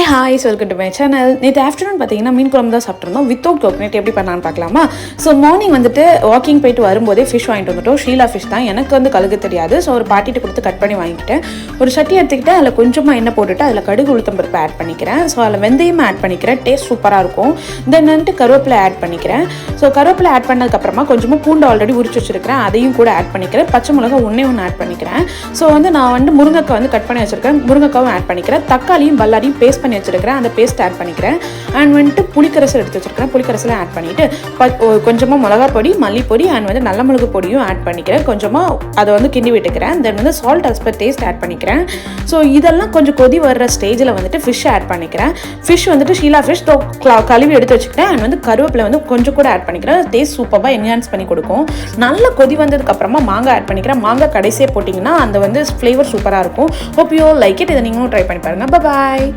Hi welcome to my channel. நேற்று afternoon பார்த்தீங்கன்னா மீன் குழம்பு தான் சாப்பிட்ருந்தோம். வித்தவுட் கோகனட் எப்படி பண்ணலான்னு பார்க்கலாமா? ஸோ மார்னிங் வந்துட்டு வாக்கிங் போயிட்டு வரும்போதே ஃபிஷ் வாங்கிட்டு வந்துட்டோம். ஷீலா ஃபிஷ் தான். எனக்கு வந்து கழுகு தெரியாது. ஸோ ஒரு பாட்டிட்டு கொடுத்து கட் பண்ணி வாங்கிக்கிட்டேன். ஒரு சட்டி எடுத்துக்கிட்டு அதில் கொஞ்சமாக எண்ணெய் போட்டுட்டு அதில் கடுகு உளுத்தம் பருப்பு ஆட் பண்ணிக்கிறேன். ஸோ அதில் வெந்தயம் ஆட் பண்ணிக்கிறேன். டேஸ்ட் சூப்பராக இருக்கும். தென் வந்துட்டு கருவேப்பிலை ஆட் பண்ணிக்கிறேன். ஸோ கருவேப்பிலை ஆட் பண்ணதுக்கப்புறமா கொஞ்சமாக பூண்டு ஆல்ரெடி உரிச்சு வச்சிருக்கிறேன், அதையும் கூட ஆட் பண்ணிக்கிறேன். பச்சை மிளகா ஒன்று ஆட் பண்ணிக்கிறேன். ஸோ வந்து நான் வந்து முருங்கைக்காய் வந்து கட் பண்ணி வச்சிருக்கேன், முருங்கைக்காவும் ஆட் பண்ணிக்கிறேன். தக்காளியும் பல்லாரியும் பேஸ்ட் பண்ணி வச்சிருக்கிறேன், அந்த பேஸ்ட் ஆட் பண்ணிக்கிறேன். அண்ட் வந்துட்டு புளிக்கரசல் எடுத்து வச்சிருக்கிறேன், புளிக்கரசலை ஆட் பண்ணிவிட்டு கொஞ்சமாக மிளகா பொடி, மல்லிப்பொடி அண்ட் வந்து நல்ல மிளகு பொடியும் ஆட் பண்ணிக்கிறேன். கொஞ்சமாக அதை வந்து கிண்டி விட்டுக்கிறேன். தென் வந்து salt as per taste add பண்ணிக்கிறேன். ஸோ இதெல்லாம் கொஞ்சம் கொதி வர்ற ஸ்டேஜில் வந்துட்டு ஃபிஷ் ஆட் பண்ணிக்கிறேன். ஃபிஷ் வந்துட்டு ஷீலா ஃபிஷ் கழுவி எடுத்து வச்சுக்கிட்டேன். அண்ட் வந்து கருவேப்பிலை வந்து கொஞ்சம் கூட ஆட் பண்ணிக்கிறேன். டேஸ்ட் சூப்பராக என்ஹான்ஸ் பண்ணி கொடுக்கும். நல்ல கொதி வந்ததுக்கப்புறமா மாங்காய் ஆட் பண்ணிக்கிறேன். மாங்காய் கடைசியே போட்டிங்கன்னா அந்த வந்து ஃப்ளேவர் சூப்பராக இருக்கும். Hope you like it. இதை நீங்களும் ட்ரை பண்ணி பாருங்கள். பாய்.